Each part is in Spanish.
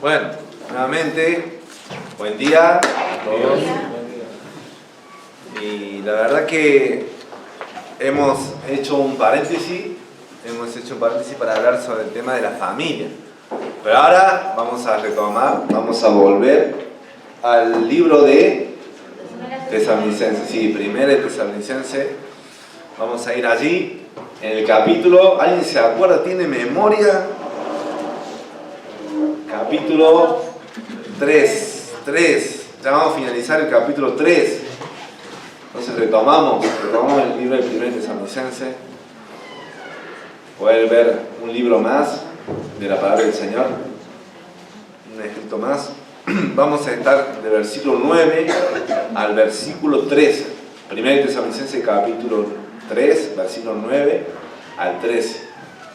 Bueno, nuevamente, buen día a todos. Y la verdad que hemos hecho un paréntesis para hablar sobre el tema de la familia. Pero ahora vamos a retomar, vamos a volver al libro de Tesalonicenses. Sí, primera de Tesalonicenses. Vamos a ir allí, en el capítulo, ¿alguien se acuerda? ¿Tiene memoria? Capítulo 3. Ya vamos a finalizar el capítulo 3. Entonces retomamos el libro del primer Tesalonicenses. Poder ver un libro más de la palabra del Señor, un escrito más. Vamos a estar del versículo 9 al versículo 13. Primer Tesalonicenses capítulo 3, versículo 9 al 13.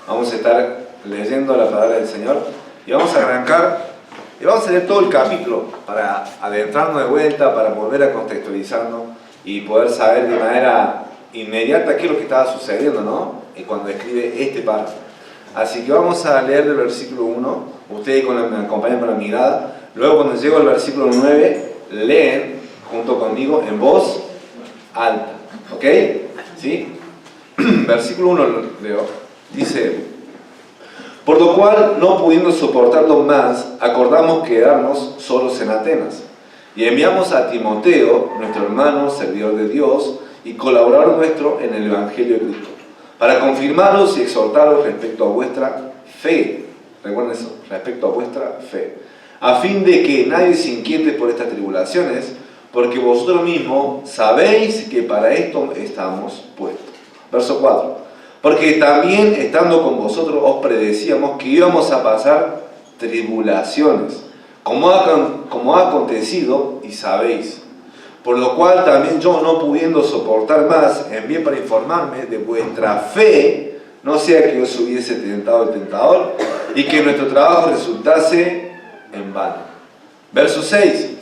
Vamos a estar leyendo la palabra del Señor y vamos a arrancar y vamos a leer todo el capítulo para adentrarnos de vuelta, para volver a contextualizarnos y poder saber de manera inmediata qué es lo que estaba sucediendo, ¿no? Cuando escribe este párrafo. Así que vamos a leer del versículo 1, ustedes me acompañan con la mirada. Luego cuando llego al versículo 9, leen junto conmigo en voz alta, ¿ok? ¿Sí? Versículo 1 leo, dice: por lo cual, no pudiendo soportarlo más, acordamos quedarnos solos en Atenas. Y enviamos a Timoteo, nuestro hermano, servidor de Dios, y colaborador nuestro en el Evangelio de Cristo, para confirmaros y exhortaros respecto a vuestra fe. Recuerden eso, respecto a vuestra fe. A fin de que nadie se inquiete por estas tribulaciones, porque vosotros mismos sabéis que para esto estamos puestos. Verso 4. Porque también estando con vosotros os predecíamos que íbamos a pasar tribulaciones, como ha acontecido y sabéis. Por lo cual también yo, no pudiendo soportar más, envié para informarme de vuestra fe, no sea que os hubiese tentado el tentador, y que nuestro trabajo resultase en vano. Verso 6.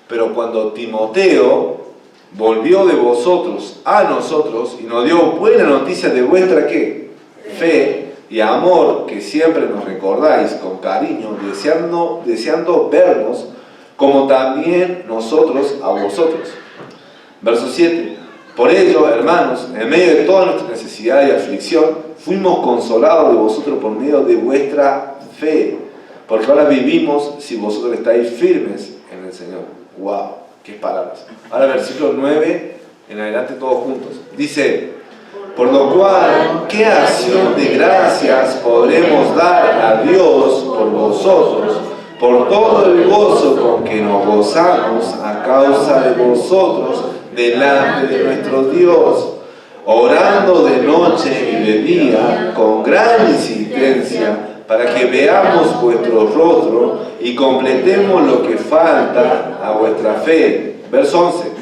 Pero cuando Timoteo volvió de vosotros a nosotros y nos dio buena noticia de vuestra ¿qué? Fe y amor, que siempre nos recordáis con cariño, deseando vernos, como también nosotros a vosotros. Verso 7. Por ello, hermanos, en medio de toda nuestra necesidad y aflicción, fuimos consolados de vosotros por medio de vuestra fe, porque ahora vivimos si vosotros estáis firmes en el Señor. ¡Wow! ¡Qué palabras! Ahora versículo 9 en adelante todos juntos. Dice: por lo cual, ¿qué acción de gracias podremos dar a Dios por vosotros, por todo el gozo con que nos gozamos a causa de vosotros delante de nuestro Dios, orando de noche y de día con gran insistencia, para que veamos vuestro rostro y completemos lo que falta a vuestra fe. Verso 11.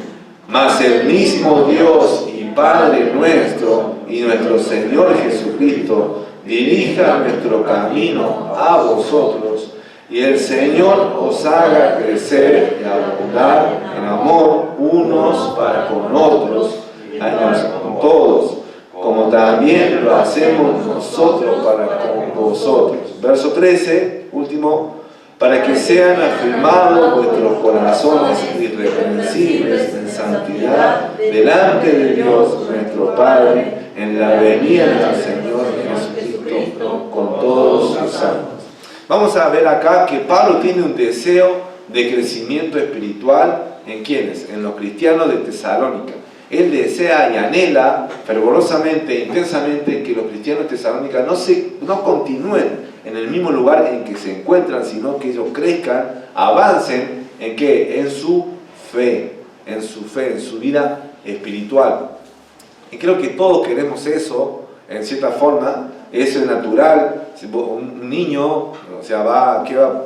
Mas el mismo Dios y Padre nuestro y nuestro Señor Jesucristo dirija nuestro camino a vosotros, y el Señor os haga crecer y abundar en amor unos para con otros, con todos, como también lo hacemos nosotros para con vosotros. Verso 13, último: para que sean afirmados vuestros corazones irreprensibles en santidad delante de Dios nuestro Padre, en la venida del Señor Jesucristo con todos sus santos. Vamos a ver acá que Pablo tiene un deseo de crecimiento espiritual. ¿En quiénes? En los cristianos de Tesalónica. Él desea y anhela fervorosamente, intensamente, que los cristianos de Tesalónica no continúen en el mismo lugar en que se encuentran, sino que ellos crezcan, avancen en ¿qué? En su fe, en su vida espiritual. Y creo que todos queremos eso, en cierta forma. Eso es natural. Un niño, o sea,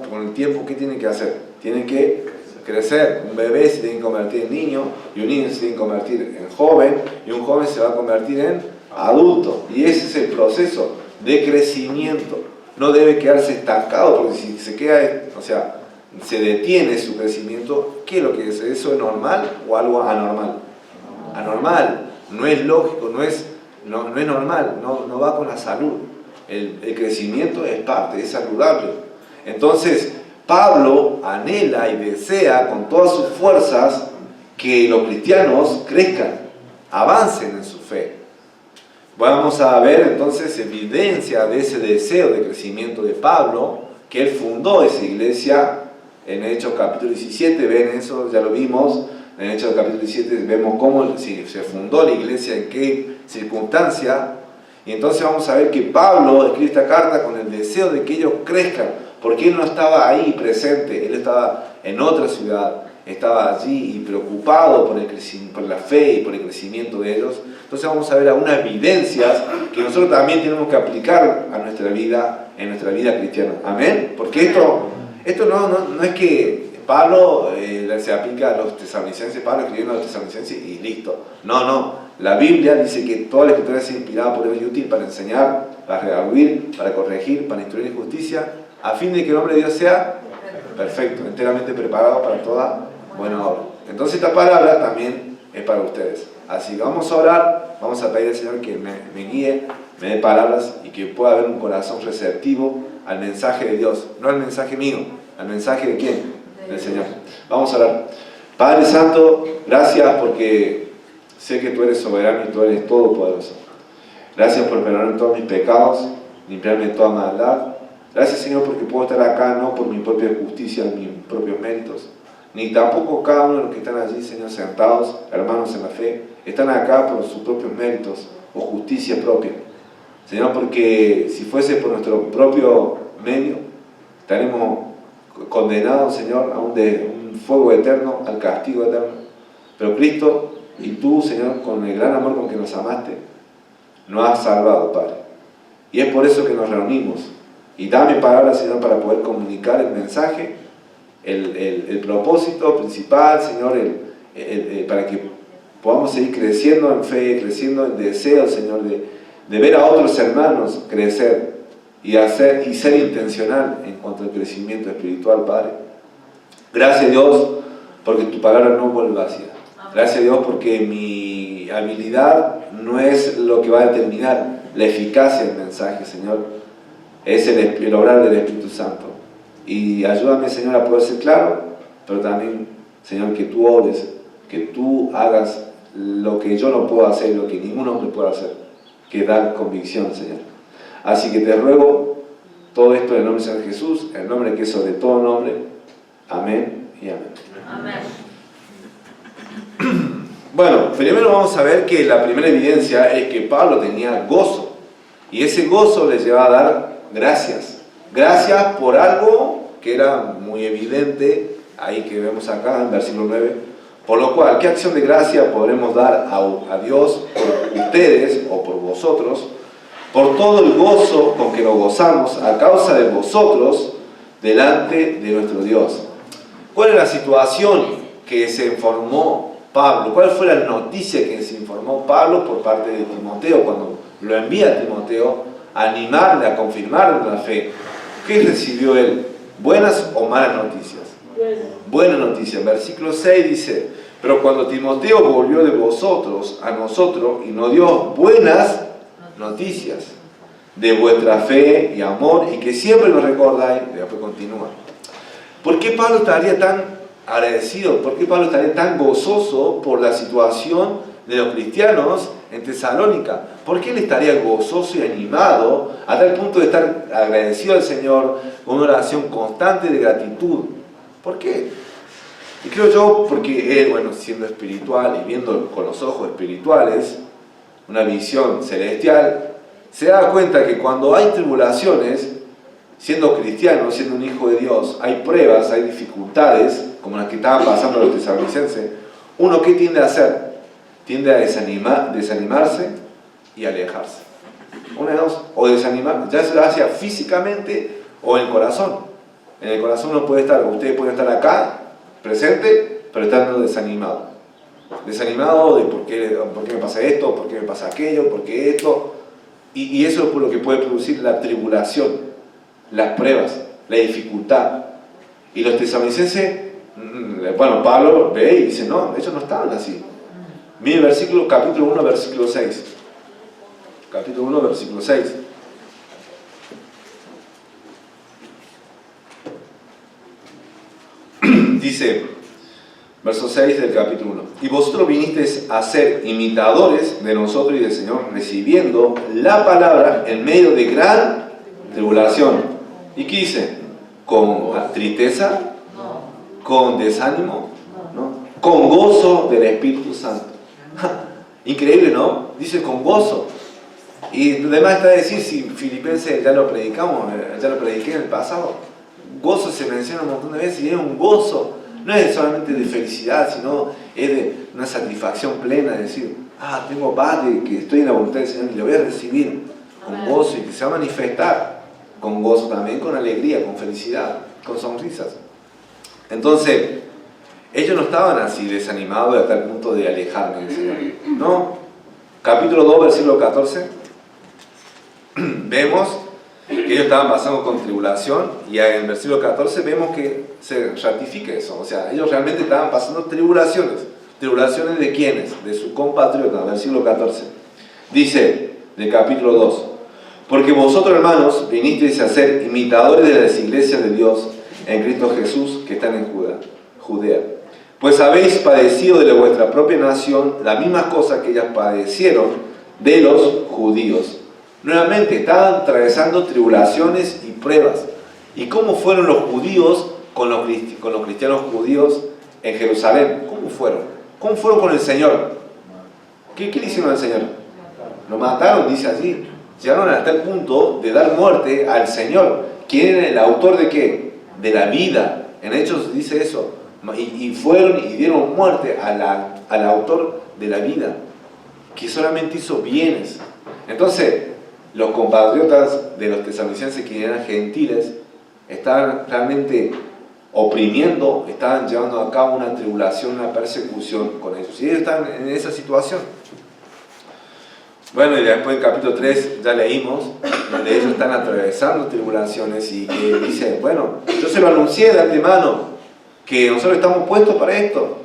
con el tiempo, ¿qué tiene que hacer? Tiene que crecer. Un bebé se tiene que convertir en niño, y un niño se tiene que convertir en joven, y un joven se va a convertir en adulto. Y ese es el proceso de crecimiento. No debe quedarse estancado, porque si se queda, o sea, se detiene su crecimiento, ¿qué es lo que es? ¿Eso es normal o algo anormal? Anormal, no es lógico, no es normal, no va con la salud. El crecimiento es parte, es saludable. Entonces, Pablo anhela y desea con todas sus fuerzas que los cristianos crezcan, avancen en su fe. Vamos a ver entonces evidencia de ese deseo de crecimiento de Pablo, que él fundó esa iglesia en Hechos capítulo 17, ven eso, ya lo vimos, en Hechos capítulo 17 vemos cómo se fundó la iglesia, en qué circunstancia, y entonces vamos a ver que Pablo escribe esta carta con el deseo de que ellos crezcan, porque él no estaba ahí presente, él estaba en otra ciudad, estaba allí y preocupado por la fe y por el crecimiento de ellos. Entonces vamos a ver algunas evidencias que nosotros también tenemos que aplicar a nuestra vida, en nuestra vida cristiana. Amén. Porque esto no es que Pablo se aplica a los tesalonicenses, Pablo escribiendo a los tesalonicenses y listo. No. La Biblia dice que toda la escritura es inspirada por Dios y útil para enseñar, para redarguir, para corregir, para instruir en justicia, a fin de que el hombre de Dios sea perfecto, enteramente preparado para toda buena obra. Entonces esta palabra también es para ustedes. Así que vamos a orar, vamos a pedir al Señor que me guíe, me dé palabras y que pueda haber un corazón receptivo al mensaje de Dios, no al mensaje mío, al mensaje de ¿quién? Del Señor. Vamos a orar. Padre Santo, gracias porque sé que tú eres soberano y tú eres todopoderoso. Gracias por perdonar todos mis pecados, limpiarme de toda maldad. Gracias, Señor, porque puedo estar acá no por mi propia justicia, mis propios méritos, ni tampoco cada uno de los que están allí, Señor, sentados, hermanos en la fe, están acá por sus propios méritos o justicia propia. Señor, porque si fuese por nuestro propio medio, estaremos condenados, Señor, a un fuego eterno, al castigo eterno. Pero Cristo y tú, Señor, con el gran amor con que nos amaste, nos has salvado, Padre. Y es por eso que nos reunimos. Y dame palabras, Señor, para poder comunicar el mensaje, el propósito principal, Señor, para que podamos seguir creciendo en fe, creciendo en deseo, Señor, de ver a otros hermanos crecer y ser intencional en cuanto al crecimiento espiritual, Padre. Gracias, Dios, porque tu palabra no vuelve vacía. Gracias, Dios, porque mi habilidad no es lo que va a determinar la eficacia del mensaje, Señor. Es el obrar del Espíritu Santo. Y ayúdame, Señor, a poder ser claro, pero también, Señor, que tú obres, que tú hagas lo que yo no puedo hacer, lo que ningún hombre puede hacer, que dar convicción, Señor. Así que te ruego todo esto en el nombre del Señor Jesús, el nombre que es sobre todo nombre. Amén y amén. Amén. Bueno, primero vamos a ver que la primera evidencia es que Pablo tenía gozo. Y ese gozo le llevaba a dar gracias. Gracias por algo que era muy evidente, ahí que vemos acá en versículo 9. Por lo cual, ¿qué acción de gracia podremos dar a Dios por ustedes o por vosotros? Por todo el gozo con que nos gozamos a causa de vosotros delante de nuestro Dios. ¿Cuál es la situación que se informó Pablo? ¿Cuál fue la noticia que se informó Pablo por parte de Timoteo cuando lo envía a Timoteo a animarle, a confirmarle la fe? ¿Qué recibió él? ¿Buenas o malas noticias? Buena noticia. Versículo 6 dice: pero cuando Timoteo volvió de vosotros a nosotros y nos dio buenas noticias de vuestra fe y amor, y que siempre nos recordáis, y después continúa. ¿Por qué Pablo estaría tan agradecido? ¿Por qué Pablo estaría tan gozoso por la situación de los cristianos en Tesalónica? ¿Por qué él estaría gozoso y animado a tal punto de estar agradecido al Señor con una oración constante de gratitud? ¿Por qué? Y creo yo porque él, bueno, siendo espiritual y viendo con los ojos espirituales, una visión celestial, se da cuenta que cuando hay tribulaciones, siendo cristiano, siendo un hijo de Dios, hay pruebas, hay dificultades, como las que estaban pasando los tesalonicenses, uno ¿qué tiende a hacer? Tiende a desanimarse y alejarse. Una de dos, o desanimar, ya sea físicamente o en el corazón. En el corazón uno puede estar, ustedes pueden estar acá, presente, pero estando desanimado. Desanimado de por qué me pasa esto, por qué me pasa aquello, por qué esto. Y eso es por lo que puede producir la tribulación, las pruebas, la dificultad. Y los tesalonicenses, bueno, Pablo ve y dice, no, ellos no estaban así. Mire capítulo 1, versículo 6. Capítulo 1, versículo 6. Dice, verso 6 del capítulo 1. Y vosotros vinisteis a ser imitadores de nosotros y del Señor, recibiendo la palabra en medio de gran tribulación. ¿Y qué dice? ¿Con tristeza? ¿Con desánimo? ¿No? Con gozo del Espíritu Santo. Increíble, ¿no? Dice con gozo. Y además está a decir, si Filipenses ya lo predicamos, ya lo prediqué en el pasado, gozo se menciona un montón de veces y es un gozo. No es solamente de felicidad, sino es de una satisfacción plena, de decir, tengo paz de que estoy en la voluntad del Señor y lo voy a recibir con gozo y que se va a manifestar con gozo también, con alegría, con felicidad, con sonrisas. Entonces, ellos no estaban así desanimados a tal punto de alejarme del Señor. No. Capítulo 2, versículo 14, vemos que ellos estaban pasando con tribulación y en el versículo 14 vemos que se ratifica eso. O sea, ellos realmente estaban pasando tribulaciones. ¿Tribulaciones de quiénes? De su compatriota, versículo 14. Dice, del capítulo 2, porque vosotros, hermanos, vinisteis a ser imitadores de las iglesias de Dios en Cristo Jesús que están en Judea. Pues habéis padecido de vuestra propia nación las mismas cosas que ellas padecieron de los judíos. Nuevamente, estaban atravesando tribulaciones y pruebas. ¿Y cómo fueron los judíos con los cristianos judíos en Jerusalén? ¿Cómo fueron? ¿Cómo fueron con el Señor? ¿Qué le hicieron al Señor? Lo mataron, dice allí. Llegaron hasta el punto de dar muerte al Señor. ¿Quién era el autor de qué? De la vida. En Hechos dice eso. Y fueron y dieron muerte al autor de la vida, que solamente hizo bienes. Entonces, los compatriotas de los tesalonicenses, que eran gentiles, estaban realmente oprimiendo, estaban llevando a cabo una tribulación, una persecución con ellos. Y ellos estaban en esa situación. Bueno, y después en capítulo 3 ya leímos, donde ellos están atravesando tribulaciones y que dice, bueno, yo se lo anuncié de antemano, que nosotros estamos puestos para esto.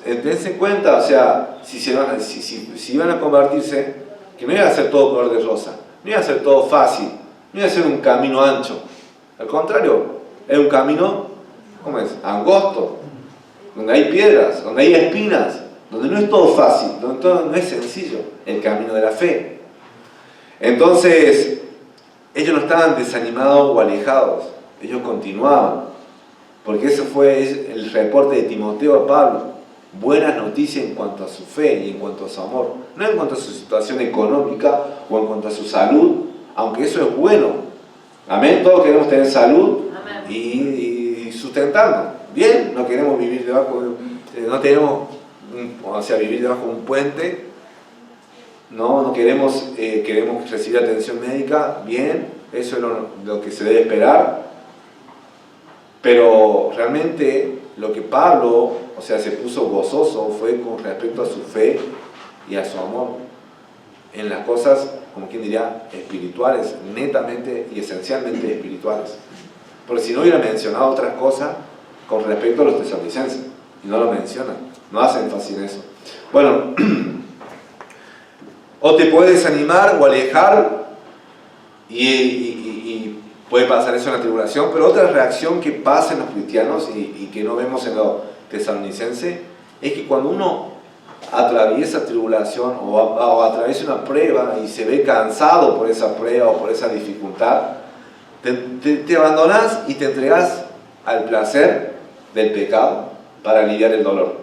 Dense en cuenta, o sea, si iban a convertirse, que no iba a ser todo color de rosa, no iba a ser todo fácil, no iba a ser un camino ancho. Al contrario, es un camino, ¿cómo es? Angosto, donde hay piedras, donde hay espinas, donde no es todo fácil, donde todo no es sencillo, el camino de la fe. Entonces, ellos no estaban desanimados o alejados, ellos continuaban. Porque ese fue el reporte de Timoteo a Pablo. Buenas noticias en cuanto a su fe y en cuanto a su amor. No en cuanto a su situación económica o en cuanto a su salud, aunque eso es bueno. Amén, todos queremos tener salud y sustentarnos. Bien, no queremos vivir debajo no queremos vivir debajo de un puente. No queremos, queremos recibir atención médica. Bien, eso es lo que se debe esperar. Pero realmente lo que Pablo, se puso gozoso fue con respecto a su fe y a su amor en las cosas, como quien diría, espirituales, netamente y esencialmente espirituales. Porque si no hubiera mencionado otras cosas con respecto a los tesalonicenses, y no lo mencionan, no hacen énfasis en eso. Bueno, o te puedes desanimar o alejar y puede pasar eso en la tribulación, pero otra reacción que pasa en los cristianos y que no vemos en los tesalonicenses es que cuando uno atraviesa tribulación o atraviesa una prueba y se ve cansado por esa prueba o por esa dificultad, te abandonas y te entregas al placer del pecado para aliviar el dolor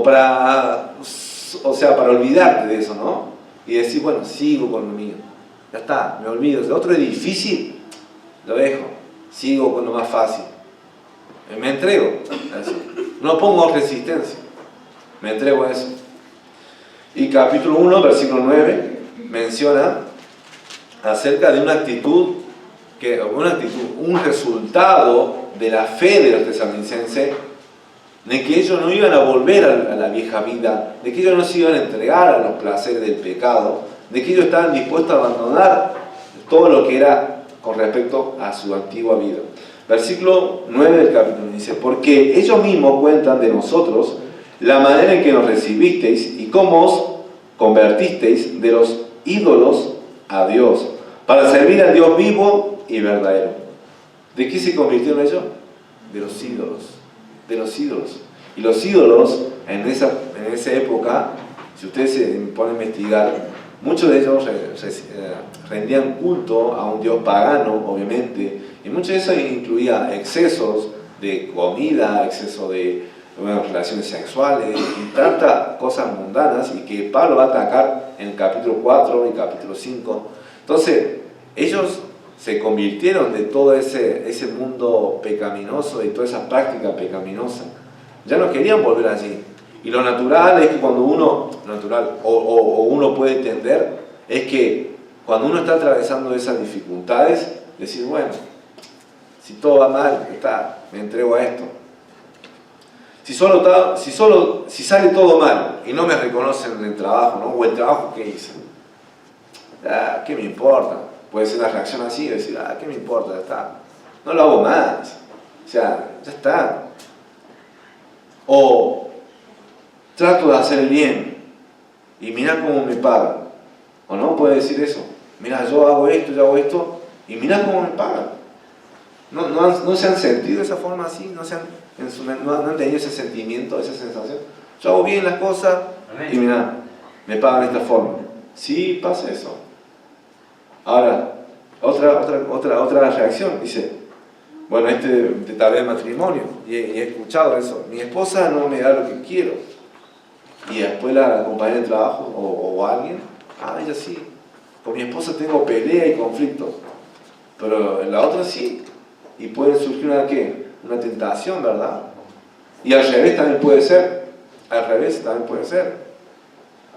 para olvidarte de eso, ¿no? Y decir, bueno, sigo con lo mío, ya está, me olvido. El otro es difícil, lo dejo, sigo con lo más fácil, me entrego a eso. No pongo resistencia, me entrego a eso. Y capítulo 1, versículo 9 menciona acerca de un resultado de la fe de los tesalonicenses, de que ellos no iban a volver a la vieja vida, de que ellos no se iban a entregar a los placeres del pecado, de que ellos estaban dispuestos a abandonar todo lo que era con respecto a su antigua vida. Versículo 9 del capítulo dice, porque ellos mismos cuentan de nosotros la manera en que nos recibisteis y cómo os convertisteis de los ídolos a Dios, para servir al Dios vivo y verdadero. ¿De qué se convirtieron ellos? De los ídolos. de los ídolos. Y los ídolos, en esa época, si ustedes se ponen a investigar, muchos de ellos rendían culto a un dios pagano, obviamente, y mucho de eso incluía excesos de comida, exceso de relaciones sexuales y tantas cosas mundanas, y que Pablo va a atacar en el capítulo 4 y capítulo 5. Entonces, ellos se convirtieron de todo ese mundo pecaminoso y toda esa práctica pecaminosa. Ya no querían volver allí. Y lo natural es que cuando uno puede entender, es que cuando uno está atravesando esas dificultades, decir, bueno, si todo va mal, me entrego a esto. Si sale todo mal y no me reconocen en el trabajo, ¿no? O el trabajo que hice, ¿qué me importa? Puede ser una reacción así, decir, ¿qué me importa? Ya está. No lo hago más. O sea, ya está. O trato de hacer el bien y mira cómo me pagan. ¿O no? Puede decir eso. Mira, yo hago esto y mira cómo me pagan. ¿No se han sentido de esa forma así? ¿No han tenido ese sentimiento, esa sensación? Yo hago bien las cosas y mira, me pagan de esta forma. Sí, pasa eso. Ahora, otra reacción, dice, bueno, tal vez matrimonio, y he escuchado eso, mi esposa no me da lo que quiero, y después la compañera de trabajo o alguien, ella sí, con mi esposa tengo pelea y conflicto, pero la otra sí, y puede surgir una tentación, ¿verdad? Y al revés también puede ser,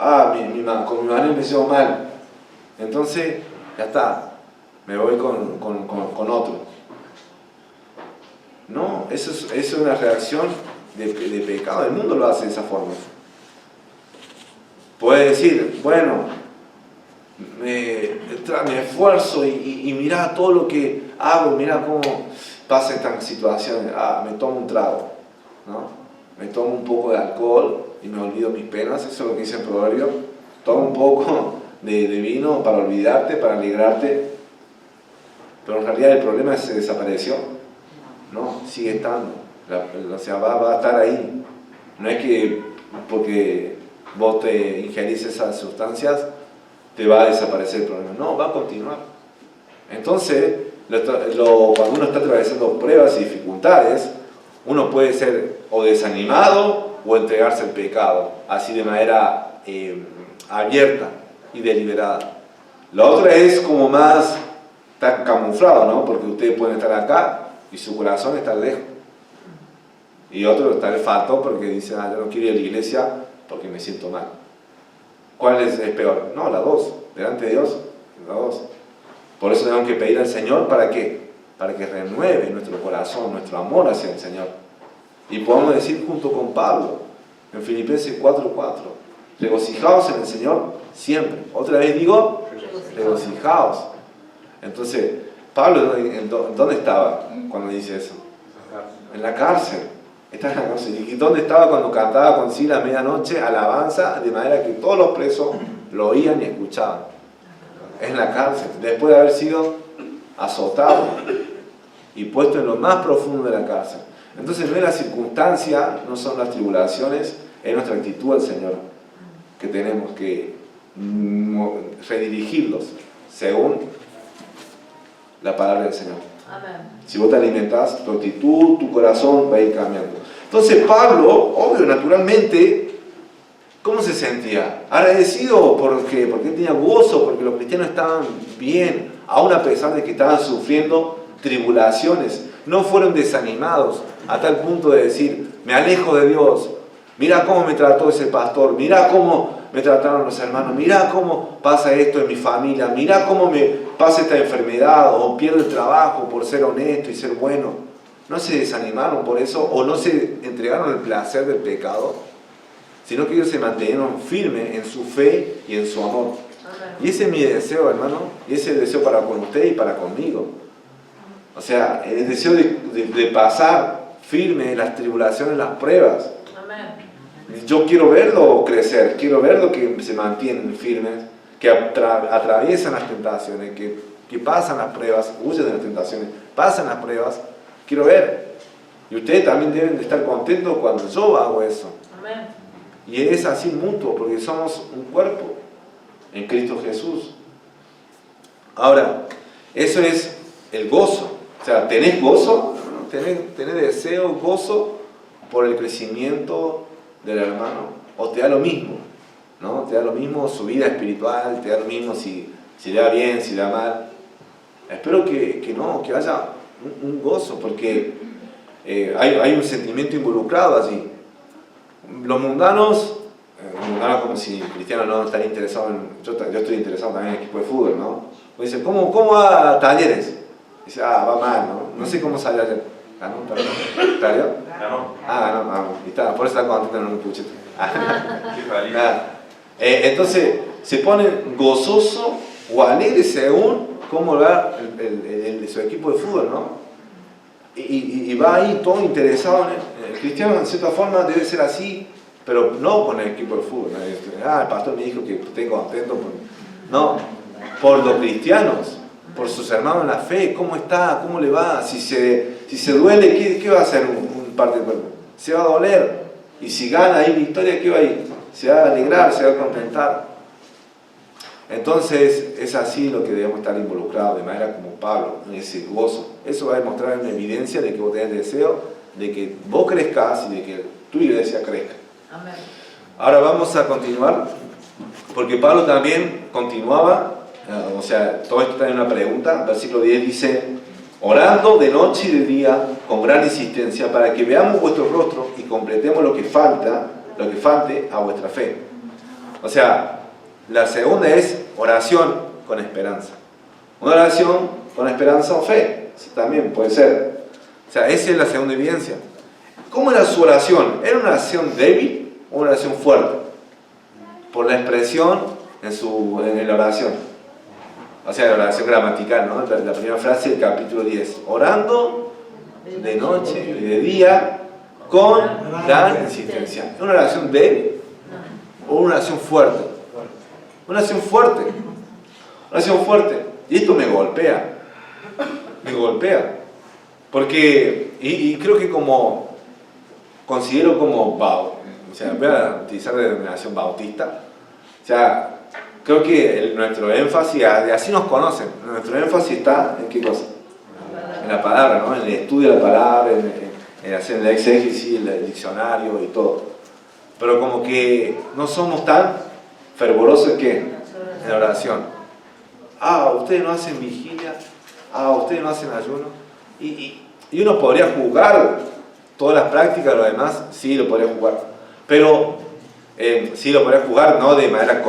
con mi marido me llevo mal, entonces ya está, me voy con otro. No, eso es una reacción de pecado. El mundo lo hace de esa forma. Puede decir, bueno, me esfuerzo y mira todo lo que hago, mira cómo pasa estas situaciones. Me tomo un trago, ¿no? Me tomo un poco de alcohol y me olvido mis penas. Eso es lo que dice el proverbio. Toma un poco de vino para olvidarte, para alegrarte. Pero en realidad el problema se desapareció. No, sigue estando. O sea, va a estar ahí. No es que porque vos te ingerís esas sustancias te va a desaparecer el problema. No, va a continuar. Entonces, cuando uno está atravesando pruebas y dificultades, uno puede ser o desanimado o entregarse al pecado, así de manera abierta y deliberada. La otra es como más, está camuflado, ¿no? Porque ustedes pueden estar acá y su corazón está lejos. Y otro está falto porque dice, yo no quiero ir a la iglesia porque me siento mal. ¿Cuál es peor? No, la dos. Delante de Dios, la dos. Por eso tenemos que pedir al Señor, ¿para qué? Para que renueve nuestro corazón, nuestro amor hacia el Señor. Y podemos decir junto con Pablo, en Filipenses 4:4, regocijaos en el Señor siempre. Otra vez digo, regocijaos. Entonces, Pablo, ¿dónde estaba cuando dice eso? En la cárcel. Está en la cárcel. ¿Y dónde estaba cuando cantaba con Silas a medianoche alabanza, de manera que todos los presos lo oían y escuchaban? En la cárcel, después de haber sido azotado y puesto en lo más profundo de la cárcel. Entonces no es la circunstancia, no son las tribulaciones, es nuestra actitud al Señor que tenemos que redirigirlos según la palabra del Señor. Amén. Si vos te alimentás, tu actitud, tu corazón va a ir cambiando. Entonces Pablo, obvio, naturalmente, ¿cómo se sentía? Agradecido porque tenía gozo, porque los cristianos estaban bien, aún a pesar de que estaban sufriendo tribulaciones. No fueron desanimados a tal punto de decir, me alejo de Dios, mira cómo me trató ese pastor, mira cómo me trataron los hermanos, mira cómo pasa esto en mi familia, mira cómo me pasa esta enfermedad o pierdo el trabajo por ser honesto y ser bueno. No se desanimaron por eso o no se entregaron al placer del pecado, sino que ellos se mantuvieron firmes en su fe y en su amor. Y ese es mi deseo, hermano, y ese es el deseo para con usted y para conmigo. O sea, el deseo de pasar firme en las tribulaciones, en las pruebas. Yo quiero verlo crecer, quiero verlo que se mantienen firmes, que atraviesan las tentaciones, que pasan las pruebas, huyen de las tentaciones, pasan las pruebas. Quiero ver. Y ustedes también deben de estar contentos cuando yo hago eso. Amén. Y es así mutuo, porque somos un cuerpo en Cristo Jesús. Ahora, eso es el gozo. O sea, ¿tenés gozo? ¿Tenés deseo, gozo por el crecimiento del hermano? ¿O te da lo mismo? ¿No? Te da lo mismo su vida espiritual, te da lo mismo si le va bien, si le va mal. Espero que no, que haya un gozo, porque hay un sentimiento involucrado allí. Los mundanos como si el cristiano no estaría interesado en... Yo estoy interesado también en el equipo de fútbol, ¿no? Me dicen, ¿cómo va Talleres? Dice, va mal, ¿no? No sé cómo salió ayer. ¿Ganó? ¿Salió? Ganó. Ganó. Por eso está contento en un puchete. Entonces, se ponen gozoso o alegre según cómo va su equipo de fútbol, ¿no? Y va ahí todo interesado en el cristiano, en cierta forma debe ser así, pero no con el equipo de fútbol, ¿no? El pastor me dijo que esté contento. No, por los cristianos, por sus hermanos en la fe, cómo está, cómo le va, si se duele, ¿qué va a hacer un parte del cuerpo? Se va a doler, y si gana ahí victoria, ¿qué va a ir? Se va a alegrar, se va a contentar. Entonces es así lo que debemos estar involucrados, de manera como Pablo, en ese gozo. Eso va a demostrar una evidencia de que vos tenés deseo, de que vos crezcas y de que tu iglesia crezca. Amén. Ahora vamos a continuar, porque Pablo también continuaba, o sea, todo esto está en una pregunta. Versículo 10 dice, orando de noche y de día con gran insistencia para que veamos vuestros rostros y completemos lo que falte a vuestra fe. O sea, la segunda es oración con esperanza. Una oración con esperanza o fe, también puede ser. O sea, esa es la segunda evidencia. ¿Cómo era su oración? ¿Era una oración débil o una oración fuerte? Por la expresión en la oración. O sea, la oración gramatical, ¿no? La primera frase del capítulo 10. Orando de noche y de día con gran insistencia. ¿Es una oración débil o una oración fuerte? Una oración fuerte. Una oración fuerte. Y esto me golpea. Me golpea. Porque, y creo que considero como, o sea, voy a utilizar la denominación bautista. O sea, creo que nuestro énfasis, así nos conocen, nuestro énfasis está en qué cosa? En la palabra, ¿no? En el estudio de la palabra, en hacer el exégesis, el diccionario y todo. Pero como que no somos tan fervorosos que en la oración. Ustedes no hacen vigilia, ustedes no hacen ayuno. Y uno podría juzgar todas las prácticas, lo demás, sí lo podría juzgar. Pero sí lo podría juzgar no de manera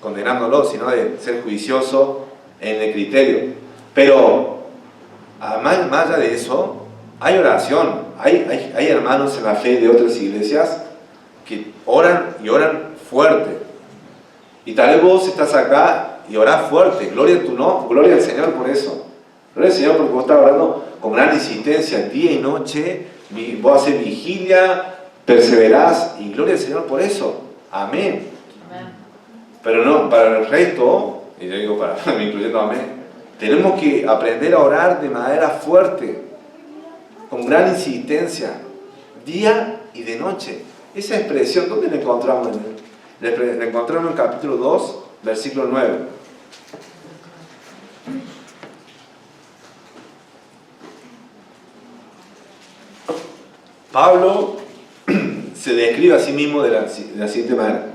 condenándolo, sino de ser juicioso en el criterio. Pero más allá de eso, hay oración. Hay hermanos en la fe de otras iglesias que oran y oran fuerte. Y tal vez vos estás acá y orás fuerte. Gloria al Señor por eso. Gloria al Señor porque vos estás orando con gran insistencia día y noche. Vos haces vigilia, perseverás y gloria al Señor por eso. Amén. Amén. Pero no, para el resto, y yo digo me incluyendo amén, tenemos que aprender a orar de manera fuerte, con gran insistencia, día y de noche. Esa expresión, ¿dónde la encontramos? La encontramos en el capítulo 2, versículo 9. Pablo se describe a sí mismo de la siguiente manera.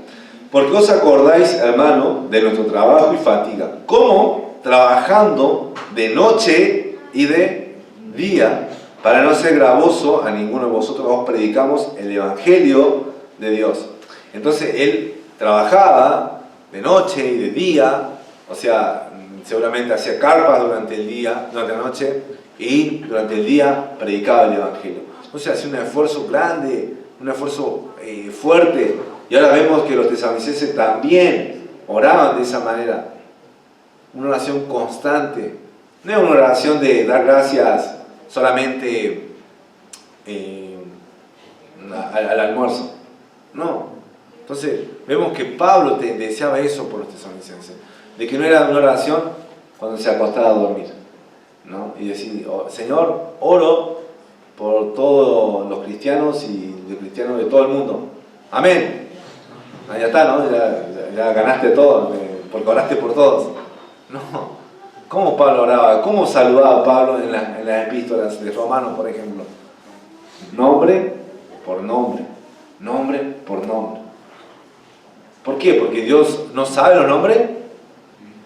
Porque os acordáis, hermano, de nuestro trabajo y fatiga, como trabajando de noche y de día, para no ser gravoso a ninguno de vosotros, os predicamos el Evangelio de Dios. Entonces él trabajaba de noche y de día, o sea, seguramente hacía carpas durante la noche, y durante el día predicaba el Evangelio. Entonces hacía un esfuerzo grande, un esfuerzo fuerte. Y ahora vemos que los tesalonicenses también oraban de esa manera. Una oración constante. No es una oración de dar gracias solamente al almuerzo. No. Entonces vemos que Pablo deseaba eso por los tesalonicenses. De que no era una oración cuando se acostaba a dormir, ¿no? Y decir, Señor, oro por todos los cristianos y los cristianos de todo el mundo. Amén. Ah, ya está, ¿no? Ya ganaste todo, porque oraste por todos. No. ¿Cómo Pablo oraba? ¿Cómo saludaba Pablo en las epístolas de Romanos, por ejemplo? Nombre por nombre. Nombre por nombre. ¿Por qué? ¿Porque Dios no sabe los nombres?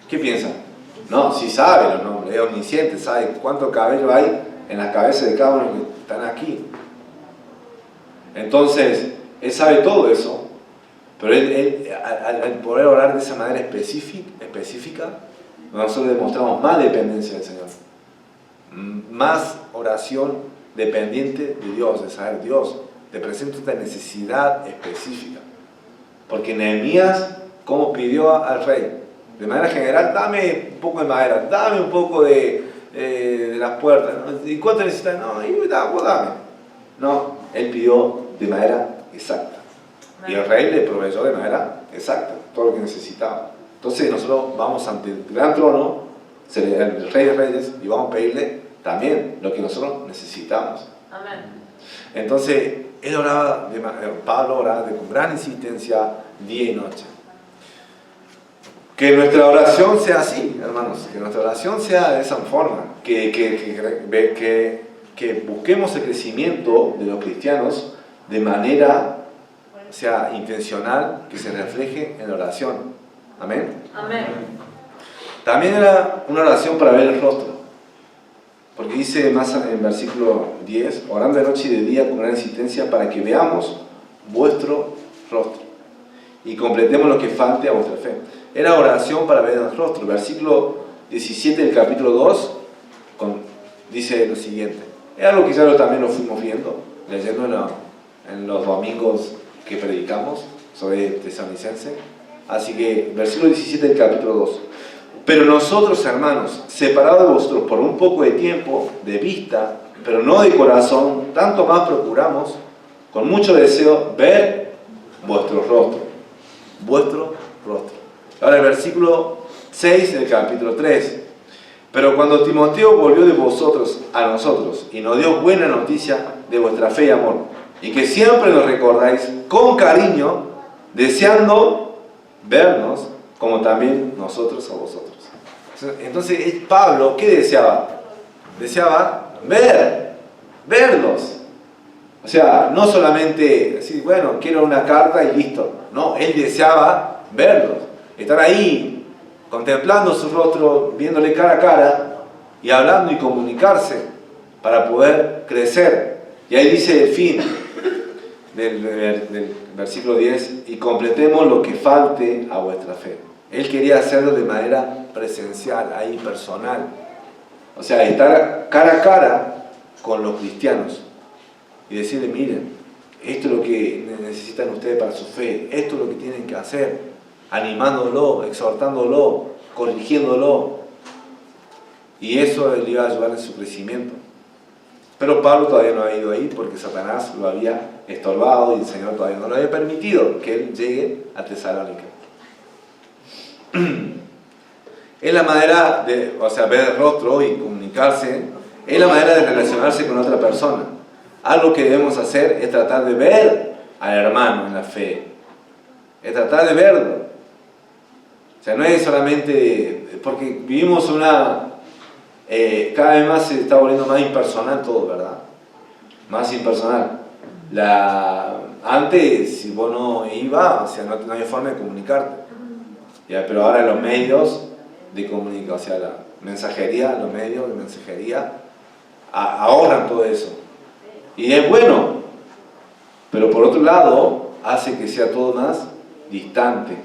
¿Qué piensa? No, sí sabe los nombres, es omnisciente, sabe cuánto cabello hay en las cabezas de cada uno que están aquí. Entonces, Él sabe todo eso, pero al poder orar de esa manera específica, nosotros demostramos más dependencia del Señor. Más oración dependiente de Dios, de saber Dios, te presento esta necesidad específica. Porque Nehemías, ¿cómo pidió al rey? De manera general, dame un poco de madera, dame un poco de las puertas, ¿no? ¿Y cuánto necesitas? No, vos dame. No, él pidió de manera exacta. Y el rey le proveyó de manera exacta todo lo que necesitaba. Entonces nosotros vamos ante el gran trono, el Rey de Reyes, y vamos a pedirle también lo que nosotros necesitamos. Amén. Entonces, Pablo oraba con gran insistencia día y noche. Que nuestra oración sea así, hermanos, que nuestra oración sea de esa forma, que busquemos el crecimiento de los cristianos de manera, sea intencional, que se refleje en la oración. Amén. Amén. También era una oración para ver el rostro, porque dice más en el versículo 10, orando de noche y de día con gran insistencia para que veamos vuestro rostro y completemos lo que falte a vuestra fe. Era oración para ver el rostro. Versículo 17 del capítulo 2 dice lo siguiente. Es algo que ya también lo fuimos viendo, leyendo en los domingos que predicamos sobre Tesalonicense. Así que, versículo 17 del capítulo 2. Pero nosotros, hermanos, separados de vosotros por un poco de tiempo, de vista, pero no de corazón, tanto más procuramos, con mucho deseo, ver vuestro rostro. Vuestro rostro. Ahora el versículo 6 del capítulo 3. Pero cuando Timoteo volvió de vosotros a nosotros y nos dio buena noticia de vuestra fe y amor, y que siempre nos recordáis con cariño, deseando vernos como también nosotros a vosotros. Entonces Pablo, ¿qué deseaba? Deseaba verlos. O sea, no solamente decir, bueno, quiero una carta y listo. No, él deseaba verlos. Estar ahí, contemplando su rostro, viéndole cara a cara y hablando y comunicarse para poder crecer. Y ahí dice el fin del versículo 10, y completemos lo que falte a vuestra fe. Él quería hacerlo de manera presencial, ahí personal. O sea, estar cara a cara con los cristianos y decirle, miren, esto es lo que necesitan ustedes para su fe, esto es lo que tienen que hacer, animándolo, exhortándolo, corrigiéndolo. Y eso le iba a ayudar en su crecimiento. Pero Pablo todavía no había ido ahí porque Satanás lo había estorbado y el Señor todavía no lo había permitido que él llegue a Tesalónica. Es la manera de, ver el rostro y comunicarse, es la manera de relacionarse con otra persona. Algo que debemos hacer es tratar de ver al hermano en la fe, es tratar de verlo. O sea, no es solamente, porque vivimos cada vez más se está volviendo más impersonal todo, ¿verdad? Más impersonal. Antes, si vos no ibas, no había forma de comunicarte. Pero ahora los medios de comunicación, la mensajería, los medios de mensajería ahorran todo eso. Y es bueno, pero por otro lado hace que sea todo más distante,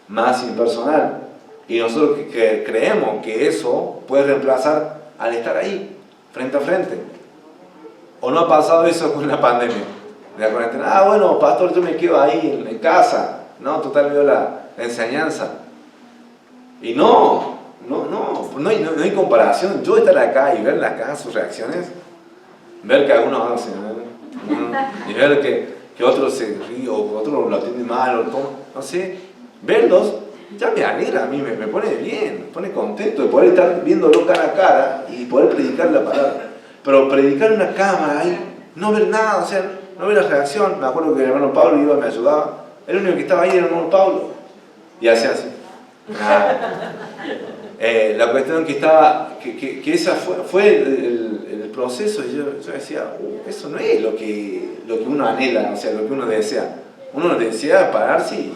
más impersonal. Y nosotros creemos que eso puede reemplazar al estar ahí, frente a frente. ¿O no ha pasado eso con la pandemia? De la cuarentena. Bueno, pastor, yo me quedo ahí en casa. No, total, veo la enseñanza. Y no hay comparación. Yo estar acá y ver en la casa sus reacciones, ver que algunos hacen, y ver que otros se ríen, o otros lo atienden mal, o todo, no sé, verlos ya me alegra, a mí me pone bien, me pone contento de poder estar viéndolo cara a cara y poder predicar la palabra. Pero predicar en una cámara ahí, no ver nada, o sea, no ver la reacción. Me acuerdo que el hermano Pablo iba y me ayudaba. El único que estaba ahí era el hermano Pablo. Y hacía así. La cuestión que estaba, que esa fue el proceso. Y yo decía, eso no es lo que uno anhela, o sea, lo que uno desea. Uno desea pararse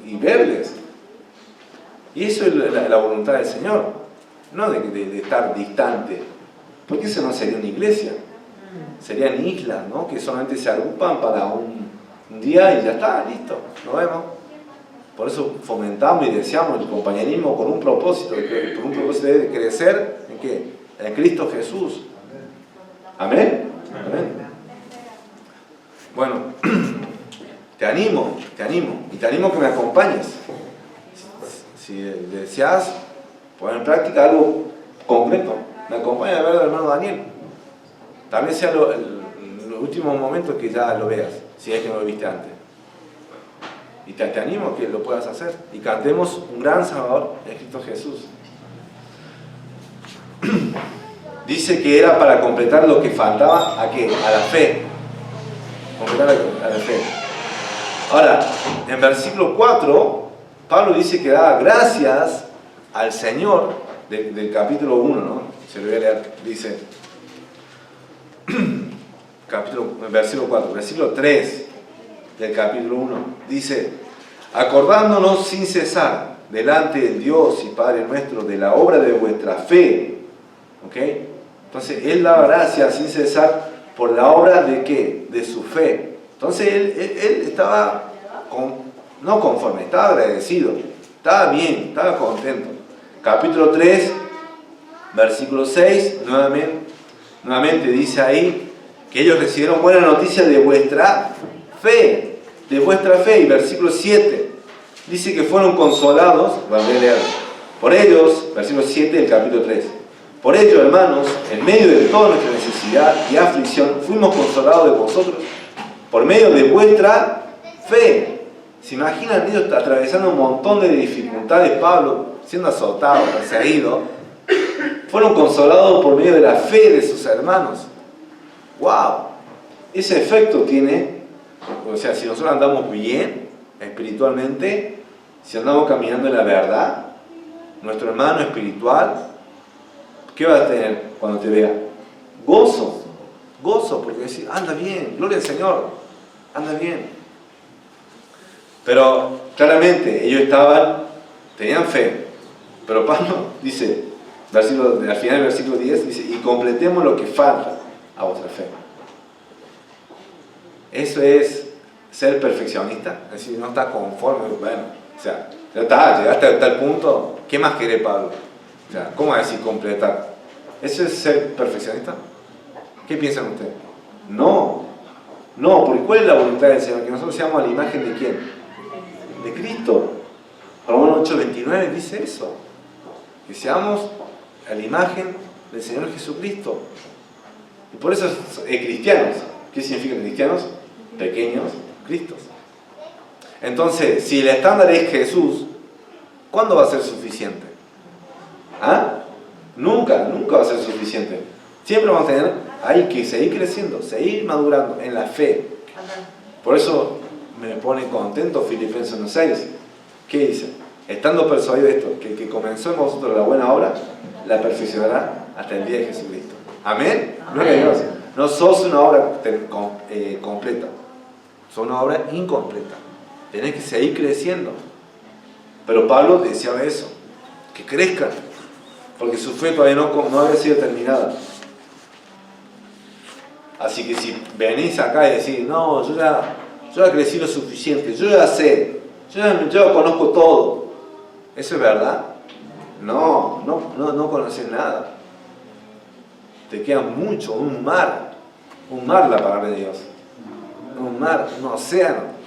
y verles. Y eso es la voluntad del Señor, no de estar distante. Porque eso no sería una iglesia. Serían islas, ¿no? Que solamente se agrupan para un día y ya está, listo, nos vemos. Por eso fomentamos y deseamos el compañerismo con un propósito, por un propósito de crecer ¿en qué? En Cristo Jesús. Amén. Amén. Bueno, te animo y te animo a que me acompañes. Si deseas poner en práctica algo concreto, me acompaña a ver al hermano Daniel. Tal vez sea los últimos momentos que ya lo veas, si es que no lo viste antes. Y te animo a que lo puedas hacer. Y cantemos un gran Salvador en Cristo Jesús. Dice que era para completar lo que faltaba, ¿a qué? A la fe. Completar a la fe. Ahora, en versículo 4, Pablo dice que da gracias al Señor del capítulo 1, ¿no? Se lo voy a leer. Dice, versículo 4, versículo 3 del capítulo 1, dice, acordándonos sin cesar delante del Dios y Padre nuestro de la obra de vuestra fe. ¿Ok? Entonces, él daba gracias sin cesar por la obra de ¿qué? De su fe. Entonces, él estaba, no conforme, estaba agradecido, estaba bien, estaba contento. Capítulo 3, versículo 6, nuevamente dice ahí que ellos recibieron buena noticia de vuestra fe, y versículo 7 dice que fueron consolados, voy a leer, por ellos, versículo 7 del capítulo 3, por ello, hermanos, en medio de toda nuestra necesidad y aflicción, fuimos consolados de vosotros por medio de vuestra fe. ¿Se imaginan ellos atravesando un montón de dificultades? Pablo siendo azotado, perseguido, fueron consolados por medio de la fe de sus hermanos. ¡Wow! Ese efecto tiene, o sea, si nosotros andamos bien espiritualmente, si andamos caminando en la verdad, nuestro hermano espiritual, ¿qué va a tener cuando te vea? Gozo, porque decir, anda bien, gloria al Señor, anda bien. Pero claramente ellos tenían fe, pero Pablo dice, al final del versículo 10, dice, y completemos lo que falta a vuestra fe. Eso es ser perfeccionista, es decir, no está conforme, bueno, o sea, ya está, llegaste a tal punto, ¿qué más quiere Pablo? O sea, ¿cómo decir completar? ¿Eso es ser perfeccionista? ¿Qué piensan ustedes? No, porque ¿cuál es la voluntad del Señor? Que nosotros seamos a la imagen de ¿quién? De Cristo. Romanos 8:29 dice eso, que seamos a la imagen del Señor Jesucristo. Y por eso cristianos. ¿Qué significa cristianos? Pequeños Cristos. Entonces, si el estándar es Jesús, ¿cuándo va a ser suficiente? ¿Ah? Nunca va a ser suficiente. Siempre vamos a tener, hay que seguir creciendo, seguir madurando en la fe. Por eso me pone contento Filipenses 1:6. ¿Qué dice? Estando persuadido de esto, que el que comenzó en vosotros la buena obra, la perfeccionará hasta el día de Jesucristo. Amén. Gloria a Dios. No sos una obra completa, sos una obra incompleta. Tenés que seguir creciendo. Pero Pablo deseaba eso, que crezcan, porque su fe todavía no había sido terminada. Así que si venís acá y decís, no, yo ya crecí lo suficiente, yo ya sé, yo conozco todo, ¿eso es verdad? No conoces nada. Te queda mucho, un mar la palabra de Dios, un mar, un océano.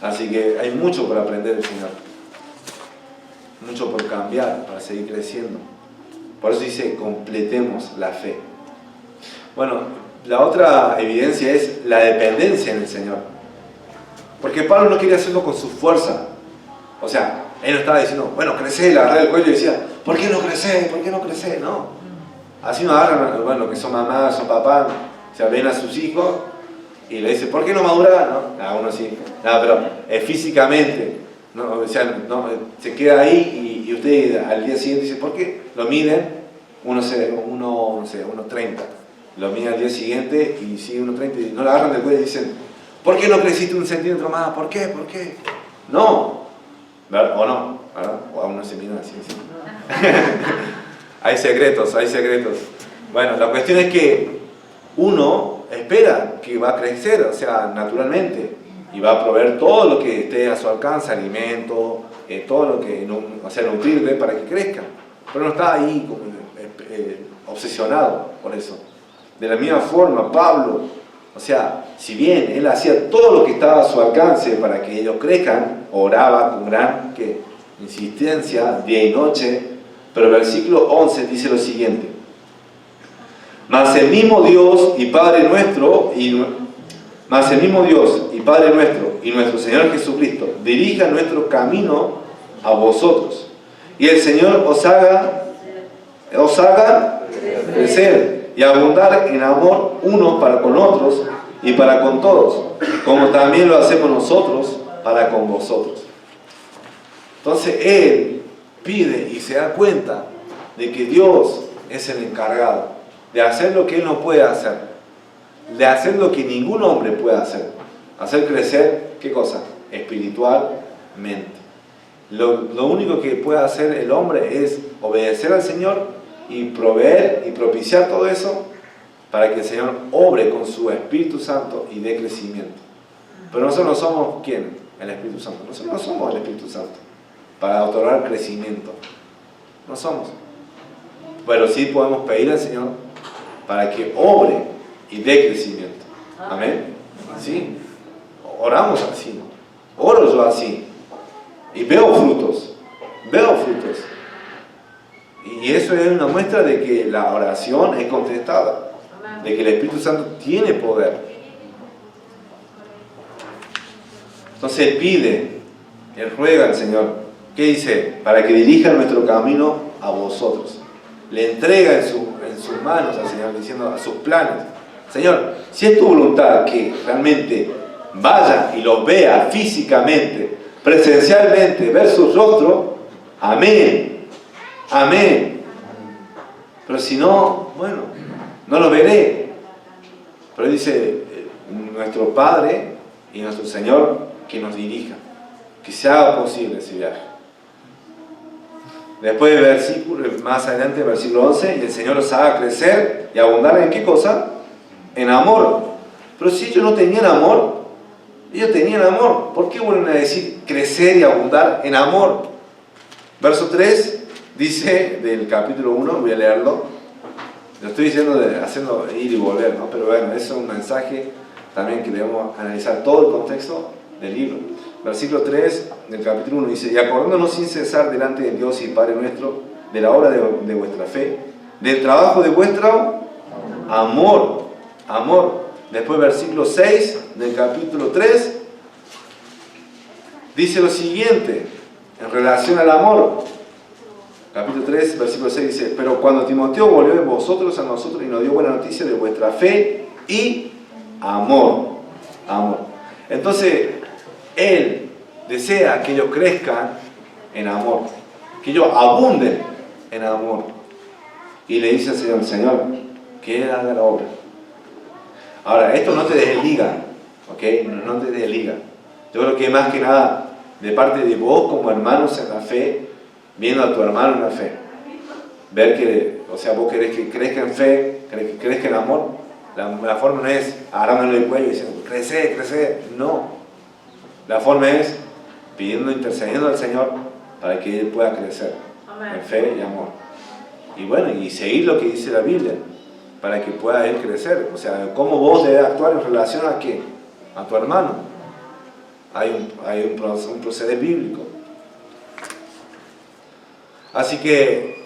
Así que hay mucho por aprender del Señor, mucho por cambiar para seguir creciendo. Por eso dice, completemos la fe. Bueno, la otra evidencia es la dependencia en el Señor, porque Pablo no quería hacerlo con su fuerza. O sea, él no estaba diciendo, bueno, crecé, le agarré el cuello y decía, ¿por qué no crecé? ¿Por qué no crecé? No. Así nos agarran, bueno, que son mamás, son papás, o sea, ven a sus hijos y le dicen, ¿por qué no maduras? ¿No? A uno sí, no, pero físicamente, ¿no? O sea, no, se queda ahí y usted al día siguiente dice, ¿por qué? Lo miden, no sé, 1.30, lo miden al día siguiente y sigue 1.30 y no lo agarran del cuello y dicen, ¿por qué no creciste 1 centímetro más? ¿Por qué? ¿Por qué? No, ¿verdad? O no, ¿verdad? O aún no se miden así. ¿Sí? Hay secretos, hay secretos. Bueno, la cuestión es que uno espera que va a crecer, o sea, naturalmente, y va a proveer todo lo que esté a su alcance, alimento, todo lo que, o sea, nutrirle para que crezca. Pero no está ahí como obsesionado por eso. De la misma forma, Pablo, o sea, si bien él hacía todo lo que estaba a su alcance para que ellos crezcan, oraba con gran insistencia, día y noche, pero el versículo 11 dice lo siguiente: Mas el mismo Dios y Padre nuestro y nuestro Señor Jesucristo dirija nuestro camino a vosotros, y el Señor os haga crecer y abundar en amor unos para con otros y para con todos, como también lo hacemos nosotros para con vosotros. Entonces él pide y se da cuenta de que Dios es el encargado de hacer lo que él no puede hacer, de hacer lo que ningún hombre puede hacer crecer, ¿qué cosa? Espiritualmente. Lo único que puede hacer el hombre es obedecer al Señor y proveer y propiciar todo eso para que el Señor obre con su Espíritu Santo y dé crecimiento. Pero nosotros no somos, ¿quién? El Espíritu Santo. Nosotros no somos el Espíritu Santo para otorgar crecimiento. No somos. Pero sí podemos pedir al Señor para que obre y dé crecimiento. Amén. ¿Sí? Oramos así. Oro yo así. Y veo frutos. Y eso es una muestra de que la oración es contestada. De que el Espíritu Santo tiene poder. Entonces él pide, él ruega al Señor. ¿Qué dice? Para que dirija nuestro camino a vosotros. Le entrega en sus manos al Señor, diciendo a sus planes: Señor, si es tu voluntad que realmente vaya y los vea físicamente, presencialmente, ver su rostro, amén, amén. Pero si no, bueno, no lo veré. Pero dice nuestro Padre y nuestro Señor que nos dirija, que se haga posible ese viaje. Después del versículo, más adelante, versículo 11, y el Señor os haga crecer y abundar ¿en qué cosa? En amor. Pero si ellos no tenían amor, ¿por qué vuelven a decir crecer y abundar en amor? Verso 3 dice del capítulo 1, voy a leerlo. Lo estoy diciendo haciendo ir y volver, ¿no? Pero bueno, eso es un mensaje también que debemos analizar todo el contexto del libro. Versículo 3 del capítulo 1 dice: Y acordándonos sin cesar delante de Dios y Padre nuestro, de la obra de vuestra fe, del trabajo de vuestro amor. Después versículo 6 del capítulo 3 dice lo siguiente en relación al amor. Capítulo 3, versículo 6 dice: Pero cuando Timoteo volvió de vosotros a nosotros y nos dio buena noticia de vuestra fe y amor. Entonces él desea que ellos crezcan en amor, que ellos abunden en amor. Y le dice al Señor, que Él haga la obra. Ahora, esto no te desliga, ¿ok? No te desliga. Yo creo que más que nada, de parte de vos como hermanos en la fe, viendo a tu hermano en la fe, ver que, o sea, vos querés que crezca en fe, que crezca en amor. La forma no es agarrándole el cuello y diciendo, crece, no. La forma es intercediendo al Señor para que Él pueda crecer. Amén. En fe y amor. Y bueno, y seguir lo que dice la Biblia para que pueda Él crecer. O sea, cómo vos debes actuar en relación a ¿qué? A tu hermano. Hay un proceder bíblico. Así que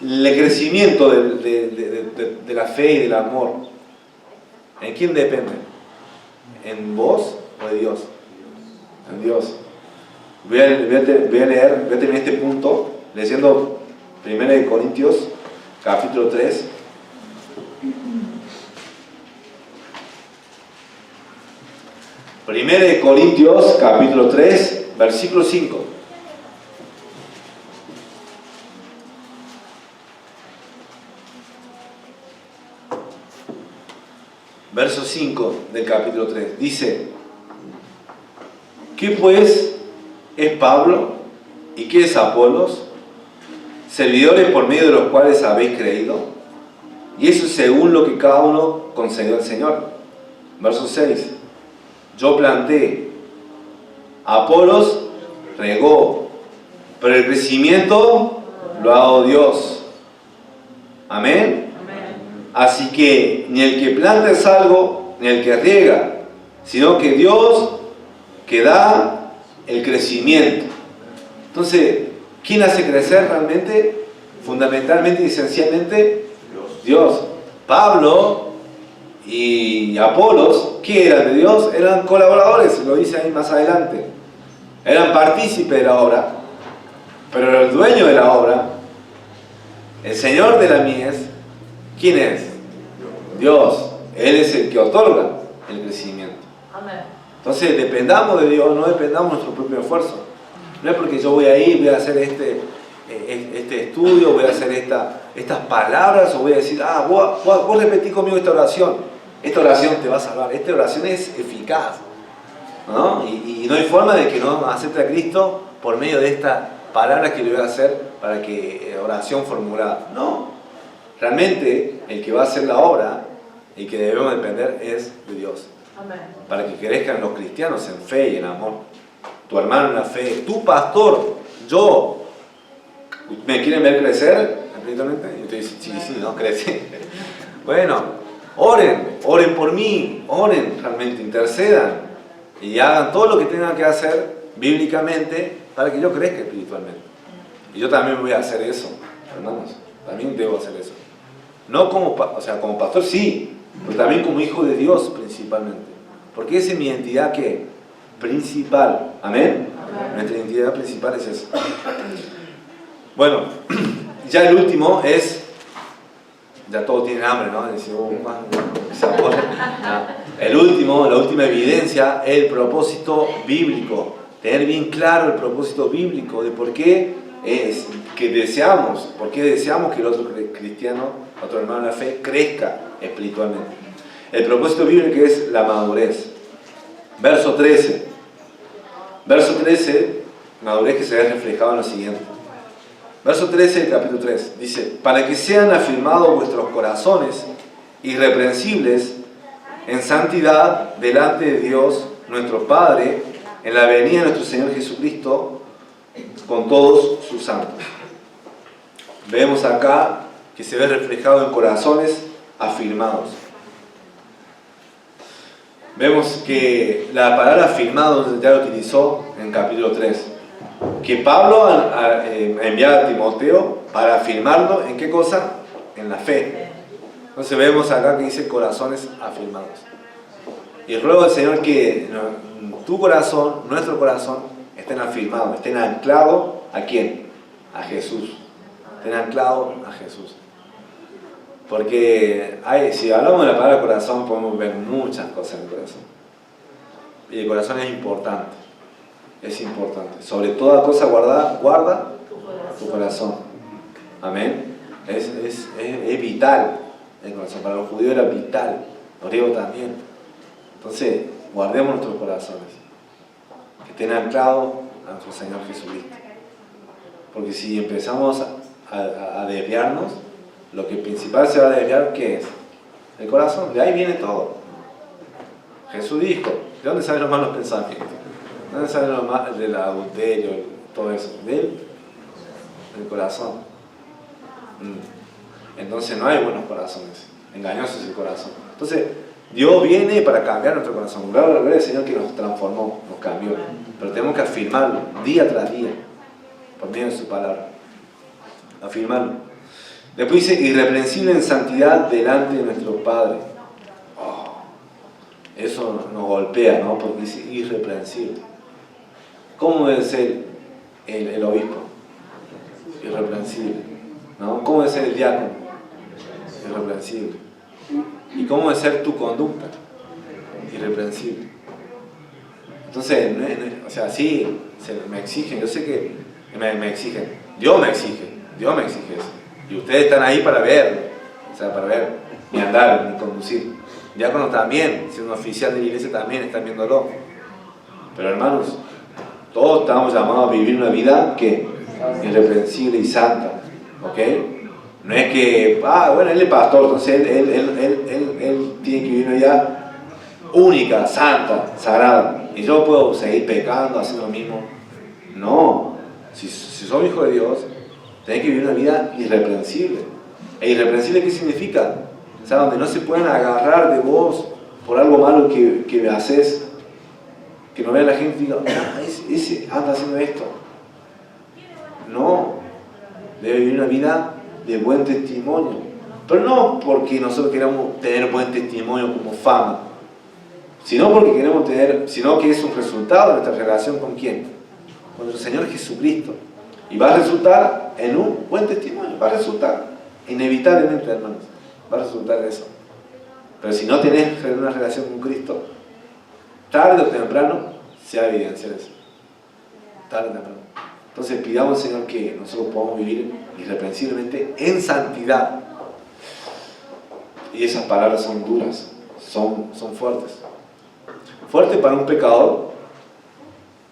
el crecimiento de la fe y del amor, ¿en quién depende? ¿En vos o de Dios? En Dios. Voy a terminar este punto leyendo 1 Corintios capítulo 3 Primera de Corintios, capítulo 3, versículo 5. Verso 5 del capítulo 3. Dice: ¿qué pues es Pablo y qué es Apolos? Servidores por medio de los cuales habéis creído, y eso según lo que cada uno concedió al Señor. Verso 6. Yo planté, Apolos regó, pero el crecimiento lo ha dado Dios. Amén. Así que ni el que planta es algo, ni el que riega, sino que Dios que da el crecimiento. Entonces, ¿quién hace crecer realmente? Fundamentalmente y esencialmente Dios. Pablo y Apolos, ¿qué eran de Dios? Eran colaboradores, lo dice ahí más adelante. Eran partícipes de la obra, pero el dueño de la obra, el Señor de la mies, ¿quién es? Dios. Él es el que otorga el crecimiento. Amén. Entonces, dependamos de Dios, no dependamos de nuestro propio esfuerzo. No es porque yo voy a ir, voy a hacer este estudio, voy a hacer estas palabras, o voy a decir, vos repetí conmigo esta oración. Esta oración te va a salvar, esta oración es eficaz, ¿no? Y no hay forma de que no acepte a Cristo por medio de estas palabras que le voy a hacer para que oración formulada. No, realmente el que va a hacer la obra y que debemos depender es de Dios. Amén. Para que crezcan los cristianos en fe y en amor. Tu hermano en la fe, tu pastor, yo. ¿Me quieren ver crecer espiritualmente? Y usted dice, sí, no crece. Bueno, oren por mí, oren realmente, intercedan y hagan todo lo que tengan que hacer bíblicamente para que yo crezca espiritualmente. Y yo también voy a hacer eso, hermanos, también debo hacer eso. No como pastor sí, pero también como hijo de Dios principalmente. Porque esa es mi identidad principal. ¿Amén? Amén. Nuestra identidad principal es eso. Bueno, ya el último es, ya todos tienen hambre, ¿no? El último, la última evidencia es el propósito bíblico. Tener bien claro el propósito bíblico de por qué es que deseamos, por qué deseamos que el otro cristiano, otro hermano de la fe, crezca espiritualmente. El propósito bíblico es la madurez. Verso 13. Verso 13, madurez que se ve reflejado en lo siguiente. Verso 13 del capítulo 3 dice: para que sean afirmados vuestros corazones irreprensibles en santidad delante de Dios nuestro Padre en la venida de nuestro Señor Jesucristo con todos sus santos. Vemos acá que se ve reflejado en corazones afirmados. Vemos que la palabra afirmado ya lo utilizó en capítulo 3. Que Pablo enviaba a Timoteo para afirmarlo ¿en qué cosa? En la fe. Entonces vemos acá que dice corazones afirmados. Y ruego al Señor que tu corazón, nuestro corazón, estén afirmados, estén anclados ¿a quién? A Jesús. Estén anclados a Jesús. Porque si hablamos de la palabra corazón podemos ver muchas cosas en el corazón. Y el corazón es importante. Es importante. Sobre toda cosa guarda tu corazón. Amén. Es vital el corazón. Para los judíos era vital. Los griegos también. Entonces, guardemos nuestros corazones. Que estén anclados a nuestro Señor Jesucristo. Porque si empezamos a desviarnos, lo que principal se va a desviar, ¿qué es? El corazón. De ahí viene todo. Jesús dijo, ¿de dónde salen los malos pensamientos? ¿De dónde salen los malos del adulterio? Todo eso. Del corazón. Entonces no hay buenos corazones. Engañoso es el corazón. Entonces, Dios viene para cambiar nuestro corazón. Gloria al Señor que nos transformó, nos cambió. Pero tenemos que afirmarlo día tras día, por medio de su palabra. Afirmarlo. Después dice, irreprensible en santidad delante de nuestro Padre. Eso nos golpea, ¿no? Porque dice irreprensible. ¿Cómo debe ser el obispo? Irreprensible, ¿no? ¿Cómo debe ser el diácono? Irreprensible. ¿Y cómo debe ser tu conducta? Irreprensible. Entonces, o sea, sí, me exigen, yo sé que me exigen, Dios me exige eso. Y ustedes están ahí para ver, o sea, para ver mi andar, mi conducir. Diáconos también, si un oficial de la iglesia también están viéndolo. Pero hermanos, todos estamos llamados a vivir una vida que irreprensible y santa, ¿ok? No es que, bueno, él es pastor, entonces él tiene que vivir una vida única, santa, sagrada. Y yo puedo seguir pecando, haciendo lo mismo. No, si sos hijo de Dios, tenés que vivir una vida irreprensible. ¿E irreprensible qué significa? O sea, donde no se pueden agarrar de vos por algo malo que haces, que no vea la gente y diga, ese anda haciendo esto. No, debe vivir una vida de buen testimonio. Pero no porque nosotros queramos tener buen testimonio como fama, sino porque queremos sino que es un resultado de nuestra relación con ¿quién? Con nuestro Señor Jesucristo. Y va a resultar en un buen testimonio, va a resultar, inevitablemente, hermanos, va a resultar de eso. Pero si no tenés una relación con Cristo, tarde o temprano se va a evidenciar eso. Tarde o temprano. Entonces pidamos al Señor que nosotros podamos vivir irreprensiblemente en santidad. Y esas palabras son duras, son fuertes. Fuerte para un pecador,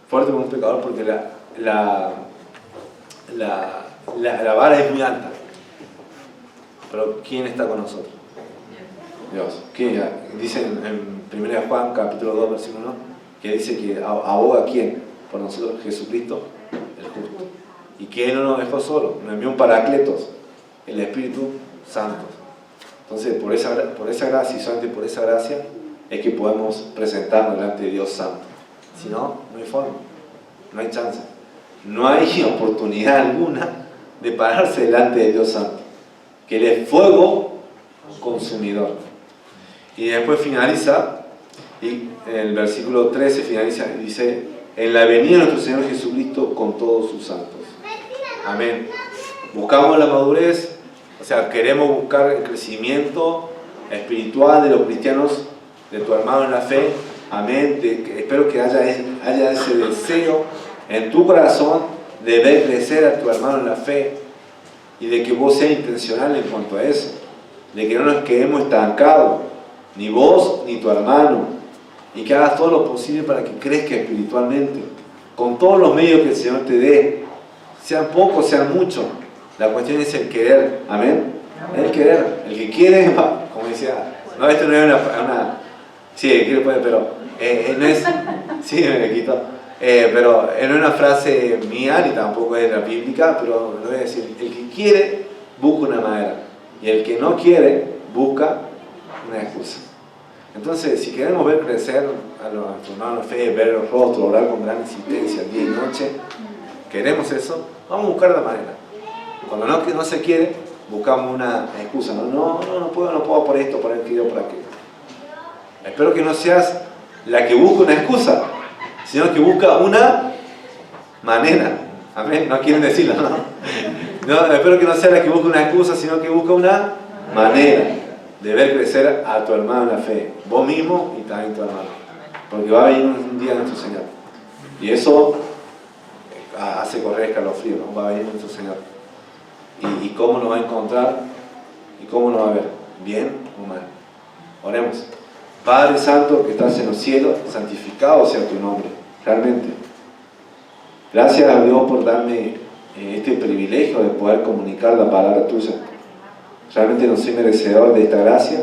porque la vara es muy alta. Pero ¿quién está con nosotros? Dios. ¿Quién? Dice en 1 Juan capítulo 2 versículo 1 que dice que aboga ¿quién? Por nosotros Jesucristo el justo. Y que Él no nos dejó solo, nos envió un Paracletos, el Espíritu Santo. Entonces por esa gracia y solamente por esa gracia es que podemos presentarnos delante de Dios Santo. Si no, no hay forma, no hay chance, no hay oportunidad alguna de pararse delante de Dios Santo, que Él es fuego consumidor. Y después finaliza, y en el versículo 13 finaliza y dice: en la venida de nuestro Señor Jesucristo con todos sus santos. Amén. Buscamos la madurez, o sea, queremos buscar el crecimiento espiritual de los cristianos, de tu hermano en la fe. Amén. Espero que haya ese deseo en tu corazón de ver crecer a tu hermano en la fe y de que vos seas intencional en cuanto a eso, de que no nos quedemos estancados, ni vos ni tu hermano, y que hagas todo lo posible para que crezca espiritualmente, con todos los medios que el Señor te dé, sean pocos, sean muchos. La cuestión es el querer, amén. El querer, el que quiere, como decía, no, esto no es una sí, quiero poner, pero no es, sí, me quito, pero no es una frase mía, ni tampoco es la bíblica, pero lo voy a decir: el que quiere, busca una manera, y el que no quiere, busca una excusa. Entonces, si queremos ver crecer a nuestros hermanos de fe, ver los rostros, orar con gran insistencia día y noche, queremos eso, vamos a buscar la manera. Cuando no se quiere, buscamos una excusa. No puedo por esto, por aquello, por aquello. Espero que no seas la que busca una excusa, sino que busca una manera. Amén, no quieren decirlo, ¿no? Espero que no sea la que busca una excusa, sino que busca una manera de ver crecer a tu hermano en la fe, vos mismo y también tu hermano, porque va a venir un día nuestro Señor, y eso hace correr escalofrío, ¿no? Va a venir nuestro Señor, y cómo nos va a encontrar y cómo nos va a ver, bien o mal. Oremos. Padre Santo que estás en los cielos, santificado sea tu nombre, realmente. Gracias a Dios por darme este privilegio de poder comunicar la palabra tuya. Realmente no soy merecedor de esta gracia.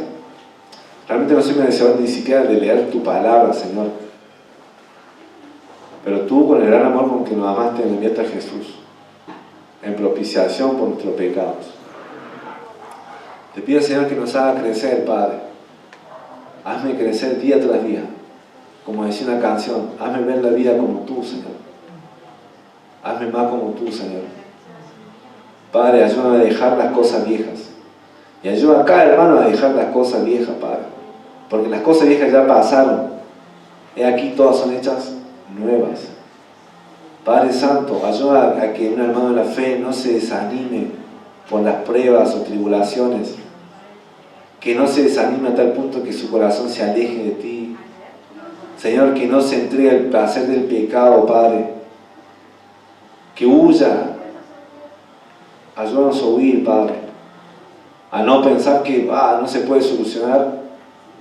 Realmente no soy merecedor ni siquiera de leer tu palabra, Señor. Pero tú, con el gran amor con que nos amaste, me enviaste a Jesús en propiciación por nuestros pecados. Te pido, Señor, que nos haga crecer, Padre. Hazme crecer día tras día. Como decía una canción, hazme ver la vida como tú, Señor. Hazme más como tú, Señor. Padre, ayúdame a dejar las cosas viejas. Y ayuda a cada hermano a dejar las cosas viejas, Padre. Porque las cosas viejas ya pasaron. He aquí, todas son hechas nuevas. Padre Santo, ayuda a que un hermano de la fe no se desanime por las pruebas o tribulaciones que no se desanime a tal punto que su corazón se aleje de ti. Señor, que no se entregue al placer del pecado, Padre, que huya. Ayúdanos a huir, Padre, a no pensar que no se puede solucionar,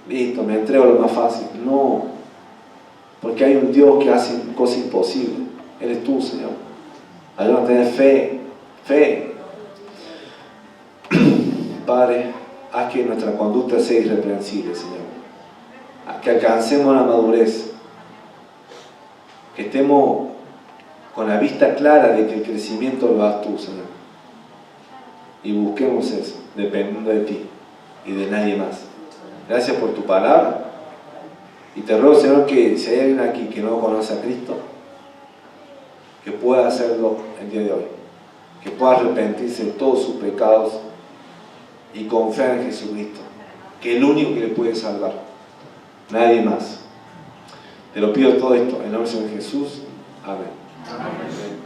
listo, me entrego a lo más fácil. No, porque hay un Dios que hace cosas imposibles. Eres tú, Señor. Ayúdanos a tener fe. Padre, haz que nuestra conducta sea irreprensible, Señor. Que alcancemos la madurez, que estemos con la vista clara de que el crecimiento lo das tú, Señor, y busquemos eso, dependiendo de ti y de nadie más. Gracias por tu palabra, y te ruego, Señor, que si hay alguien aquí que no conoce a Cristo, que pueda hacerlo el día de hoy, que pueda arrepentirse de todos sus pecados y confiar en Jesucristo, que es el único que le puede salvar, nadie más. Te lo pido todo esto en el nombre de Jesús. Amén.